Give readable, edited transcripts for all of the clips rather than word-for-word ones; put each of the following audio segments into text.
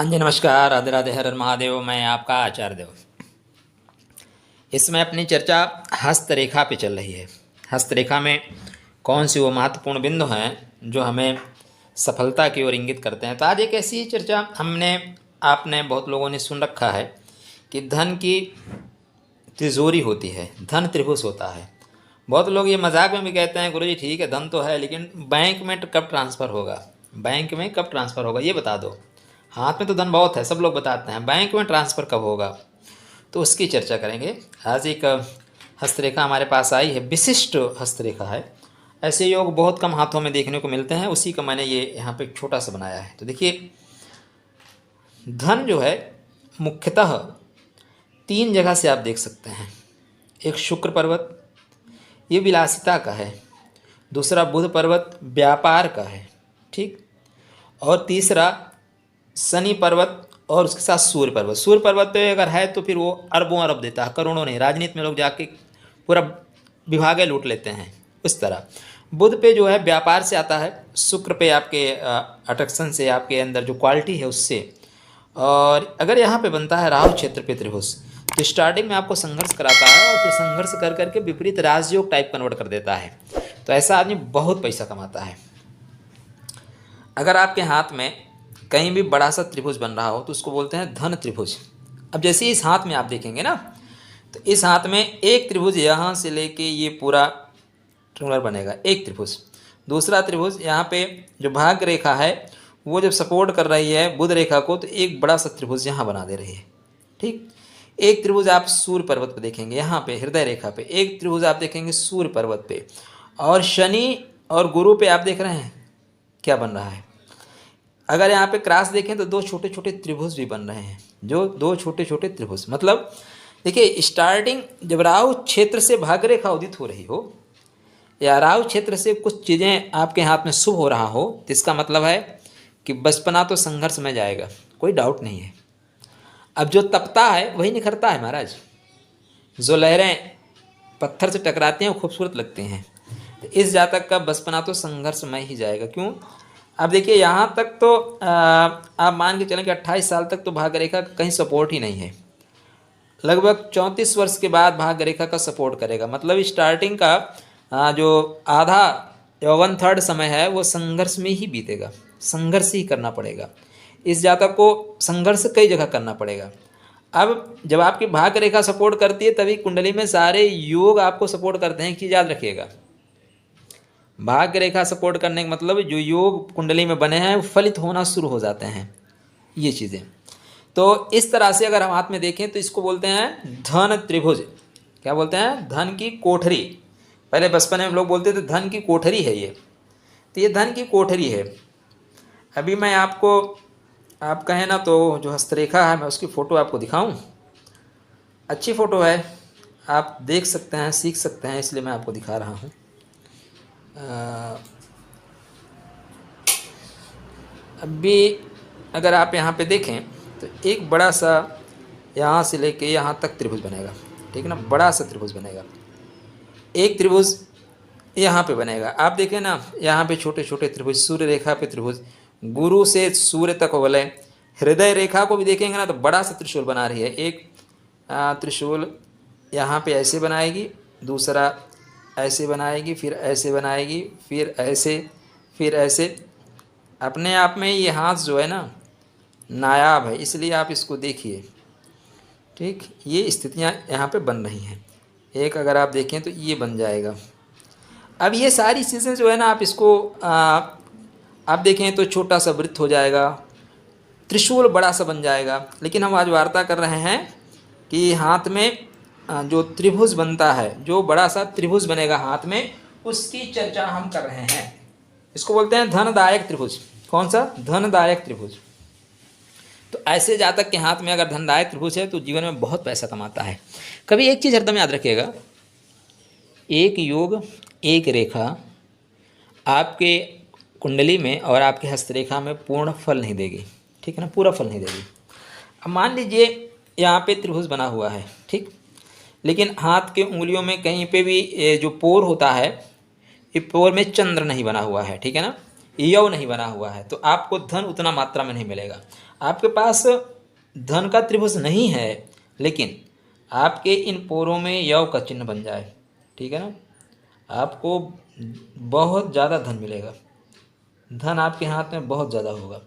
हाँ जी, नमस्कार, राधे राधे, हर हर महादेव। मैं आपका आचार्य देव। इसमें अपनी चर्चा हस्तरेखा पे चल रही है। हस्तरेखा में कौन सी वो महत्वपूर्ण बिंदु हैं जो हमें सफलता की ओर इंगित करते हैं। तो आज एक ऐसी चर्चा आपने बहुत लोगों ने सुन रखा है कि धन की तिजोरी होती है, धन त्रिभुज होता है। बहुत लोग ये मजाक में भी कहते हैं, गुरुजी ठीक है धन तो है, लेकिन बैंक में कब ट्रांसफ़र होगा, बैंक में कब ट्रांसफ़र होगा ये बता दो। हाथ में तो धन बहुत है, सब लोग बताते हैं, बैंक में ट्रांसफ़र कब होगा, तो उसकी चर्चा करेंगे। आज एक हस्तरेखा हमारे पास आई है, विशिष्ट हस्तरेखा है। ऐसे योग बहुत कम हाथों में देखने को मिलते हैं, उसी का मैंने ये यहाँ पे छोटा सा बनाया है। तो देखिए, धन जो है मुख्यतः 3 जगह से आप देख सकते हैं। एक शुक्र पर्वत, ये विलासिता का है। दूसरा बुध पर्वत, व्यापार का है, ठीक। और तीसरा शनि पर्वत और उसके साथ सूर्य पर्वत। सूर्य पर्वत पे अगर है तो फिर वो अरबों अरब देता है, करोड़ों नहीं। राजनीति में लोग जाके पूरा विभागें लूट लेते हैं, उस तरह। बुध पे जो है व्यापार से आता है, शुक्र पे आपके अट्रैक्शन से, आपके अंदर जो क्वालिटी है उससे। और अगर यहाँ पे बनता है राहु क्षेत्र पे त्रिभुज, तो स्टार्टिंग में आपको संघर्ष कराता है और फिर संघर्ष कर करके विपरीत राजयोग टाइप कन्वर्ट कर देता है। तो ऐसा आदमी बहुत पैसा कमाता है। अगर आपके हाथ में कहीं भी बड़ा सा त्रिभुज बन रहा हो तो उसको बोलते हैं धन त्रिभुज। अब जैसे इस हाथ में आप देखेंगे ना, तो इस हाथ में एक त्रिभुज यहाँ से लेके ये पूरा ट्रिंगुलर बनेगा, एक त्रिभुज। दूसरा त्रिभुज यहाँ पे जो भाग्य रेखा है वो जब सपोर्ट कर रही है बुध रेखा को, तो एक बड़ा सा त्रिभुज यहाँ बना दे रही है, ठीक। एक त्रिभुज आप सूर्य पर्वत पे देखेंगे, यहाँ पे हृदय रेखा पे एक त्रिभुज आप देखेंगे सूर्य पर्वत पे। और शनि और गुरु पे आप देख रहे हैं क्या बन रहा है। अगर यहाँ पे क्रॉस देखें तो 2 छोटे छोटे त्रिभुज भी बन रहे हैं, जो 2 छोटे छोटे त्रिभुज। मतलब देखिए, स्टार्टिंग जब राहु क्षेत्र से भाग्य रेखा उदित हो रही हो या राहु क्षेत्र से कुछ चीज़ें आपके हाथ में शुभ हो रहा हो, तो इसका मतलब है कि बचपना तो संघर्ष में जाएगा, कोई डाउट नहीं है। अब जो तपता है वही निखरता है महाराज। जो लहरें पत्थर से टकराती हैं वो खूबसूरत लगती हैं। तो इस जातक का बचपना तो संघर्ष में ही जाएगा। क्यों? अब देखिए, यहाँ तक तो आप मान के चलें कि 28 साल तक तो भाग्य रेखा का कहीं सपोर्ट ही नहीं है। लगभग 34 वर्ष के बाद भाग्य रेखा का सपोर्ट करेगा। मतलब स्टार्टिंग का जो आधा या 1/3 समय है वो संघर्ष में ही बीतेगा, संघर्ष ही करना पड़ेगा। इस जातक को संघर्ष कई जगह करना पड़ेगा। अब जब आपकी भाग्य रेखा सपोर्ट करती है तभी कुंडली में सारे योग आपको सपोर्ट करते हैं, कि याद रखिएगा। भाग्य रेखा सपोर्ट करने का मतलब जो योग कुंडली में बने हैं वो फलित होना शुरू हो जाते हैं, ये चीज़ें। तो इस तरह से अगर हम हाथ में देखें तो इसको बोलते हैं धन त्रिभुज। क्या बोलते हैं? धन की कोठरी। पहले बचपन में लोग बोलते थे धन की कोठरी है ये, तो ये धन की कोठरी है। अभी मैं आपको, आप कहें ना तो जो हस्तरेखा है मैं उसकी फ़ोटो आपको दिखाऊं। अच्छी फ़ोटो है, आप देख सकते हैं, सीख सकते हैं, इसलिए मैं आपको दिखा रहा हूँ। अभी अगर आप यहाँ पे देखें तो एक बड़ा सा यहाँ से लेके यहाँ तक त्रिभुज बनेगा, ठीक है ना। बड़ा सा त्रिभुज बनेगा, एक त्रिभुज यहाँ पे बनेगा। आप देखें ना, यहाँ पे छोटे छोटे त्रिभुज, सूर्य रेखा पे त्रिभुज, गुरु से सूर्य तक वलय। हृदय रेखा को भी देखेंगे ना तो बड़ा सा त्रिशूल बना रही है। एक त्रिशूल यहाँ पे ऐसे बनाएगी, दूसरा ऐसे बनाएगी, फिर ऐसे बनाएगी, फिर ऐसे, फिर ऐसे। अपने आप में ये हाथ जो है ना नायाब है, इसलिए आप इसको देखिए, ठीक। ये स्थितियाँ यहाँ पे बन रही हैं। एक अगर आप देखें तो ये बन जाएगा। अब ये सारी चीज़ें जो है ना, आप इसको आप देखें तो छोटा सा वृत्त हो जाएगा, त्रिशूल बड़ा सा बन जाएगा। लेकिन हम आज वार्ता कर रहे हैं कि हाथ में जो त्रिभुज बनता है, जो बड़ा सा त्रिभुज बनेगा हाथ में, उसकी चर्चा हम कर रहे हैं। इसको बोलते हैं धनदायक त्रिभुज। कौन सा? धनदायक त्रिभुज। तो ऐसे जातक के हाथ में अगर धनदायक त्रिभुज है तो जीवन में बहुत पैसा कमाता है। कभी एक चीज़ हरदम याद रखिएगा, एक योग एक रेखा आपके कुंडली में और आपके हस्तरेखा में पूर्ण फल नहीं देगी, ठीक है ना, पूरा फल नहीं देगी। अब मान लीजिए यहाँ पे त्रिभुज बना हुआ है, ठीक, लेकिन हाथ के उंगलियों में कहीं पे भी जो पोर होता है, ये पोर में चंद्र नहीं बना हुआ है, ठीक है ना, यव नहीं बना हुआ है, तो आपको धन उतना मात्रा में नहीं मिलेगा। आपके पास धन का त्रिभुज नहीं है, लेकिन आपके इन पोरों में यव का चिन्ह बन जाए, ठीक है ना, आपको बहुत ज़्यादा धन मिलेगा, धन आपके हाथ में बहुत ज़्यादा होगा।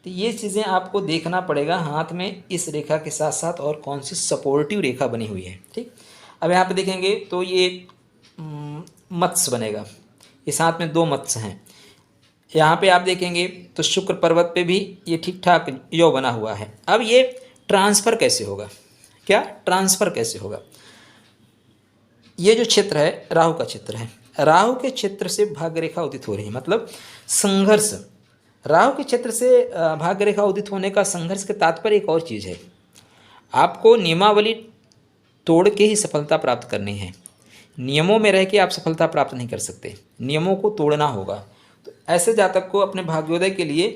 तो ये चीज़ें आपको देखना पड़ेगा हाथ में इस रेखा के साथ साथ और कौन सी सपोर्टिव रेखा बनी हुई है, ठीक। अब यहाँ पे देखेंगे तो ये मत्स्य बनेगा, इस हाथ में 2 मत्स्य हैं। यहाँ पे आप देखेंगे तो शुक्र पर्वत पे भी ये ठीक ठाक यो बना हुआ है। अब ये ट्रांसफ़र कैसे होगा, क्या ट्रांसफ़र कैसे होगा? ये जो क्षेत्र है राहु का क्षेत्र है, राहु के क्षेत्र से भाग्य रेखा उदित हो रही है, मतलब संघर्ष। राहु के क्षेत्र से भाग्य रेखा उदित होने का संघर्ष के तात्पर्य एक और चीज़ है, आपको नियमावली तोड़ के ही सफलता प्राप्त करनी है। नियमों में रह के आप सफलता प्राप्त नहीं कर सकते, नियमों को तोड़ना होगा। तो ऐसे जातक को अपने भाग्योदय के लिए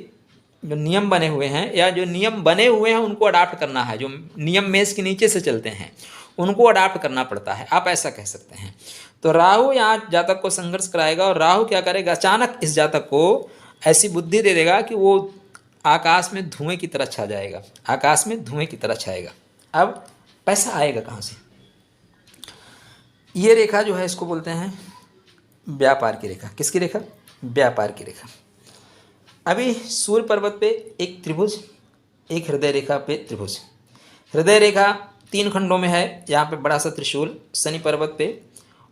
जो नियम बने हुए हैं या जो नियम बने हुए हैं उनको अडाप्ट करना है, जो नियम मेज के नीचे से चलते हैं उनको अडाप्ट करना पड़ता है, आप ऐसा कह सकते हैं। तो राहु यहाँ जातक को संघर्ष कराएगा और राहु क्या करेगा, अचानक इस जातक को ऐसी बुद्धि दे देगा कि वो आकाश में धुएं की तरह छा जाएगा, आकाश में धुएं की तरह छाएगा। अब पैसा आएगा कहाँ से? ये रेखा जो है इसको बोलते हैं व्यापार की रेखा। किसकी रेखा? व्यापार की रेखा। अभी सूर्य पर्वत पे एक त्रिभुज, एक हृदय रेखा पे त्रिभुज। हृदय रेखा 3 खंडों में है, यहाँ पे बड़ा सा त्रिशूल शनि पर्वत पे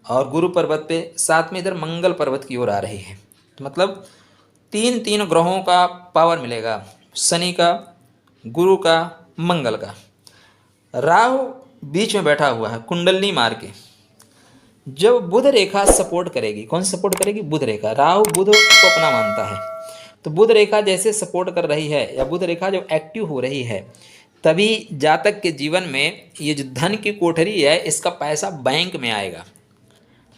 और गुरु पर्वत पे, साथ में इधर मंगल पर्वत की ओर आ रही है। तो मतलब 3 ग्रहों का पावर मिलेगा, शनि का, गुरु का, मंगल का। राहु बीच में बैठा हुआ है कुंडलनी मार के। जब बुध रेखा सपोर्ट करेगी, कौन सपोर्ट करेगी? बुध रेखा। राहु बुध को अपना मानता है, तो बुध रेखा जैसे सपोर्ट कर रही है या बुध रेखा जब एक्टिव हो रही है, तभी जातक के जीवन में ये जो धन की कोठरी है इसका पैसा बैंक में आएगा।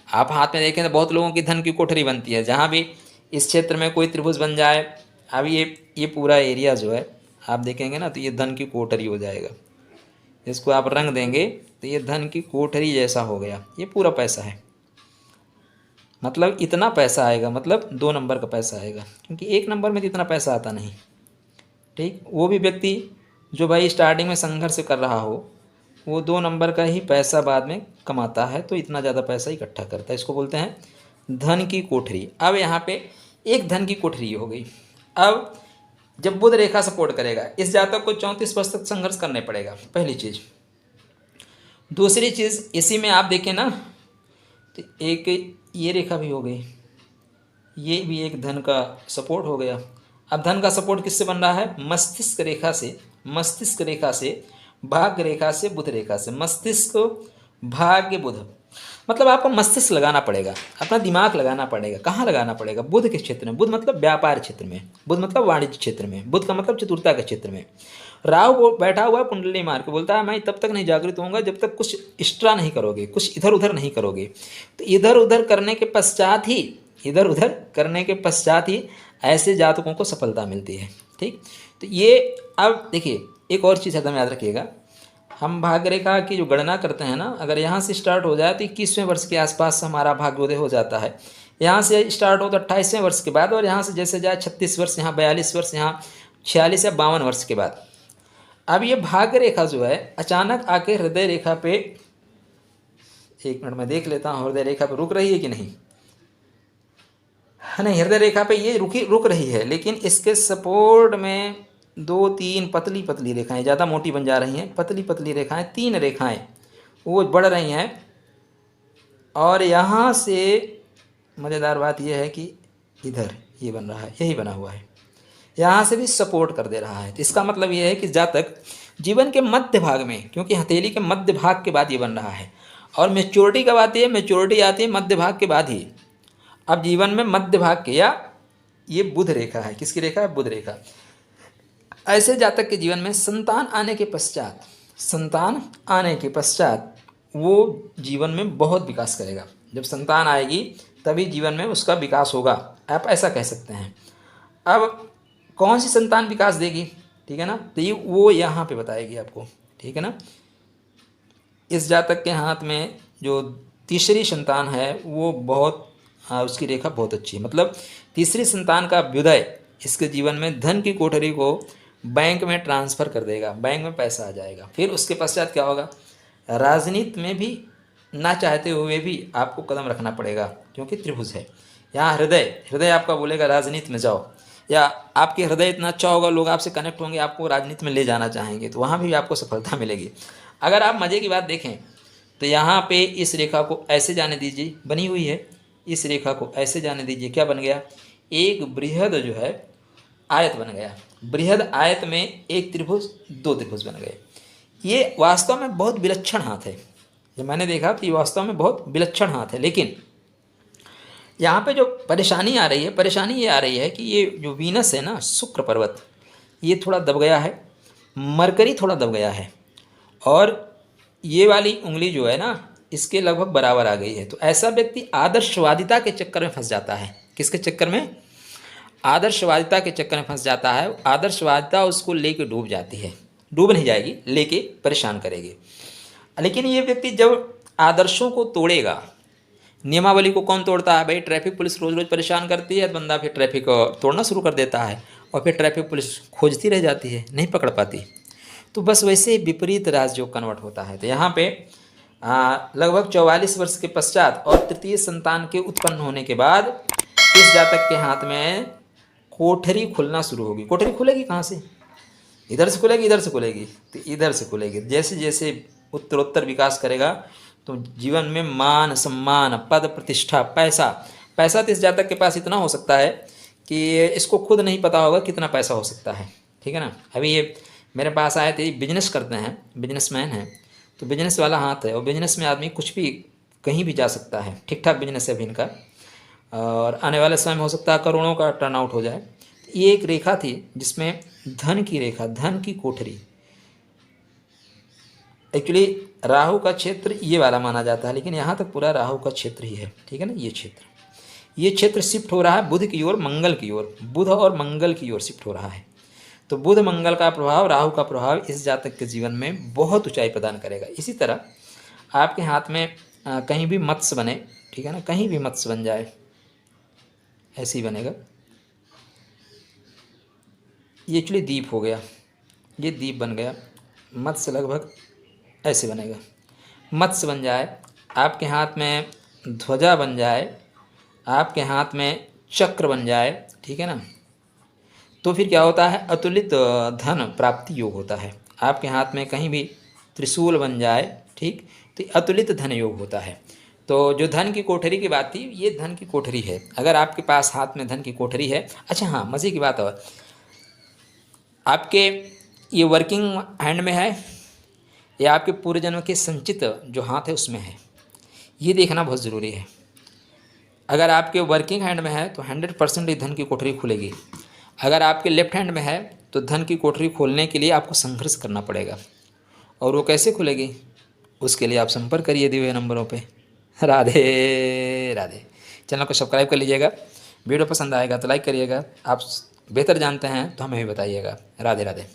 आप हाथ में देखें तो बहुत लोगों की धन की कोठरी बनती है, जहाँ भी इस क्षेत्र में कोई त्रिभुज बन जाए, अब ये पूरा एरिया जो है आप देखेंगे ना तो ये धन की कोठरी हो जाएगा। इसको आप रंग देंगे तो ये धन की कोठरी जैसा हो गया, ये पूरा पैसा है। मतलब इतना पैसा आएगा, मतलब 2 नंबर का पैसा आएगा, क्योंकि 1 नंबर में तो इतना पैसा आता नहीं, ठीक। वो भी व्यक्ति जो भाई स्टार्टिंग में संघर्ष कर रहा हो, वो 2 नंबर का ही पैसा बाद में कमाता है, तो इतना ज़्यादा पैसा इकट्ठा करता है। इसको बोलते हैं धन की कोठरी। अब यहाँ पे एक धन की कोठरी हो गई। अब जब बुध रेखा सपोर्ट करेगा, इस जातक को 34 वर्ष तक संघर्ष करने पड़ेगा, पहली चीज़। दूसरी चीज़, इसी में आप देखें ना तो एक ये रेखा भी हो गई, ये भी एक धन का सपोर्ट हो गया। अब धन का सपोर्ट किससे बन रहा है? मस्तिष्क रेखा से, मस्तिष्क रेखा से, भाग्य रेखा से, बुध रेखा से। मस्तिष्क, भाग्य, बुध, मतलब आपको मस्तिष्क लगाना पड़ेगा, अपना दिमाग लगाना पड़ेगा। कहाँ लगाना पड़ेगा? बुध के क्षेत्र में। बुध मतलब व्यापार क्षेत्र में, बुध मतलब वाणिज्य क्षेत्र में, बुध का मतलब चतुरता के क्षेत्र में। राहु वो बैठा हुआ कुंडली मार के बोलता है मैं तब तक नहीं जागृत होऊंगा जब तक कुछ एक्स्ट्रा नहीं करोगे, कुछ इधर उधर नहीं करोगे। तो इधर उधर करने के पश्चात ही, इधर उधर करने के पश्चात ही ऐसे जातकों को सफलता मिलती है, ठीक। तो ये अब देखिए एक और चीज़ एकदम याद रखिएगा, हम भाग्य रेखा की जो गणना करते हैं ना, अगर यहाँ से स्टार्ट हो जाए तो 21वें वर्ष के आसपास हमारा भाग्योदय हो जाता है। यहाँ से स्टार्ट हो तो 28वें वर्ष के बाद, और यहाँ से जैसे जाए 36 वर्ष, यहाँ 42 वर्ष, यहाँ 46 या 52 वर्ष के बाद। अब ये भाग्य रेखा जो है अचानक आके हृदय रेखा पे, 1 मिनट में देख लेता हूँ हृदय रेखा पे रुक रही है कि नहीं। नहीं, हृदय रेखा पे ये रुक रही है, लेकिन इसके सपोर्ट में 2-3 पतली पतली रेखाएं, ज़्यादा मोटी बन जा रही हैं, पतली पतली रेखाएं, 3 रेखाएं वो बढ़ रही हैं। और यहाँ से मज़ेदार बात यह है कि इधर ये बन रहा है, यही बना हुआ है, यहाँ से भी सपोर्ट कर दे रहा है। तो इसका मतलब ये है कि जातक जीवन के मध्य भाग में, क्योंकि हथेली के मध्य भाग के बाद ये बन रहा है, और मेच्योरिटी कब आती है? मेच्योरिटी आती है मध्य भाग के बाद ही। अब जीवन में मध्य भाग के, या ये बुध रेखा है, किसकी रेखा है? बुध रेखा। ऐसे जातक के जीवन में संतान आने के पश्चात, संतान आने के पश्चात वो जीवन में बहुत विकास करेगा। जब संतान आएगी तभी जीवन में उसका विकास होगा, आप ऐसा कह सकते हैं। अब कौन सी संतान विकास देगी, ठीक है ना, तो ये वो यहाँ पे बताएगी आपको, ठीक है ना। इस जातक के हाथ में जो तीसरी संतान है वो बहुत, उसकी रेखा बहुत अच्छी है, मतलब तीसरी संतान का अभ्युदय इसके जीवन में धन की कोठरी को बैंक में ट्रांसफ़र कर देगा, बैंक में पैसा आ जाएगा। फिर उसके पश्चात क्या होगा, राजनीति में भी ना चाहते हुए भी आपको कदम रखना पड़ेगा, क्योंकि त्रिभुज है। यहाँ हृदय आपका बोलेगा राजनीति में जाओ, या आपके हृदय इतना अच्छा होगा, लोग आपसे कनेक्ट होंगे, आपको राजनीति में ले जाना चाहेंगे, तो वहाँ भी आपको सफलता मिलेगी। अगर आप मज़े की बात देखें तो यहाँ पे इस रेखा को ऐसे जाने दीजिए, बनी हुई है, इस रेखा को ऐसे जाने दीजिए, क्या बन गया, एक बृहद जो है आयत बन गया। बृहद आयत में एक त्रिभुज, दो त्रिभुज बन गए। ये वास्तव में बहुत विलक्षण हाथ है। जब मैंने देखा तो ये वास्तव में बहुत विलक्षण हाथ है। लेकिन यहाँ पे जो परेशानी आ रही है, परेशानी ये आ रही है कि ये जो वीनस है ना, शुक्र पर्वत, ये थोड़ा दब गया है, मरकरी थोड़ा दब गया है, और ये वाली उंगली जो है ना, इसके लगभग बराबर आ गई है। तो ऐसा व्यक्ति आदर्शवादिता के चक्कर में फंस जाता है। किसके चक्कर में, आदर्शवादिता के चक्कर में फंस जाता है। आदर्शवादिता उसको लेके डूब जाती है, डूब नहीं जाएगी, लेके परेशान करेगी। लेकिन ये व्यक्ति जब आदर्शों को तोड़ेगा, नियमावली को कौन तोड़ता है भाई, ट्रैफिक पुलिस रोज़ रोज़ परेशान करती है, बंदा फिर ट्रैफिक तोड़ना शुरू कर देता है, और फिर ट्रैफिक पुलिस खोजती रह जाती है, नहीं पकड़ पाती। तो बस वैसे विपरीत राजयोग कन्वर्ट होता है। तो यहाँ पे लगभग 44 वर्ष के पश्चात और तृतीय संतान के उत्पन्न होने के बाद इस जातक के हाथ में कोठरी खुलना शुरू होगी। कोठरी खुलेगी कहाँ से, इधर से खुलेगी, इधर से खुलेगी, तो इधर से खुलेगी। जैसे जैसे उत्तरोत्तर विकास करेगा तो जीवन में मान सम्मान, पद प्रतिष्ठा, पैसा तो इस जातक के पास इतना हो सकता है कि इसको खुद नहीं पता होगा कितना पैसा हो सकता है। ठीक है ना। अभी ये मेरे पास आए थे, बिजनेस करते हैं, बिजनेसमैन हैं, तो बिजनेस वाला हाथ है, और बिजनेस में आदमी कुछ भी कहीं भी जा सकता है। ठीक ठाक बिजनेस है अभी इनका, और आने वाले समय में हो सकता है करोड़ों का टर्न आउट हो जाए। ये एक रेखा थी जिसमें धन की रेखा, धन की कोठरी। एक्चुअली राहु का क्षेत्र ये वाला माना जाता है, लेकिन यहाँ तक पूरा राहु का क्षेत्र ही है। ठीक है ना। ये क्षेत्र शिफ्ट हो रहा है बुध की ओर, मंगल की ओर, बुध और मंगल की ओर शिफ्ट हो रहा है। तो बुध मंगल का प्रभाव, राहु का प्रभाव इस जातक के जीवन में बहुत ऊंचाई प्रदान करेगा। इसी तरह आपके हाथ में कहीं भी मत्स्य बने, ठीक है ना, कहीं भी मत्स्य बन जाए, ऐसे ही बनेगा। ये एक्चुअली दीप हो गया, ये दीप बन गया। मत्स्य लगभग ऐसे बनेगा, मत्स्य बन जाए, आपके हाथ में ध्वजा बन जाए, आपके हाथ में चक्र बन जाए, ठीक है ना, तो फिर क्या होता है, अतुलित धन प्राप्ति योग होता है। आपके हाथ में कहीं भी त्रिशूल बन जाए, ठीक, तो अतुलित धन योग होता है। तो जो धन की कोठरी की बात थी, ये धन की कोठरी है। अगर आपके पास हाथ में धन की कोठरी है, अच्छा हाँ, मज़े की बात और, आपके ये वर्किंग हैंड में है या आपके पूर्व जन्म के संचित जो हाथ है उसमें है, ये देखना बहुत ज़रूरी है। अगर आपके वर्किंग हैंड में है तो 100% ये धन की कोठरी खुलेगी। अगर आपके लेफ्ट हैंड में है तो धन की कोठरी खोलने के लिए आपको संघर्ष करना पड़ेगा। और वो कैसे खुलेगी, उसके लिए आप संपर्क करिए दिए हुए नंबरों पे। राधे राधे। चैनल को सब्सक्राइब कर लीजिएगा, वीडियो पसंद आएगा तो लाइक करिएगा, आप बेहतर जानते हैं तो हमें भी बताइएगा। राधे राधे।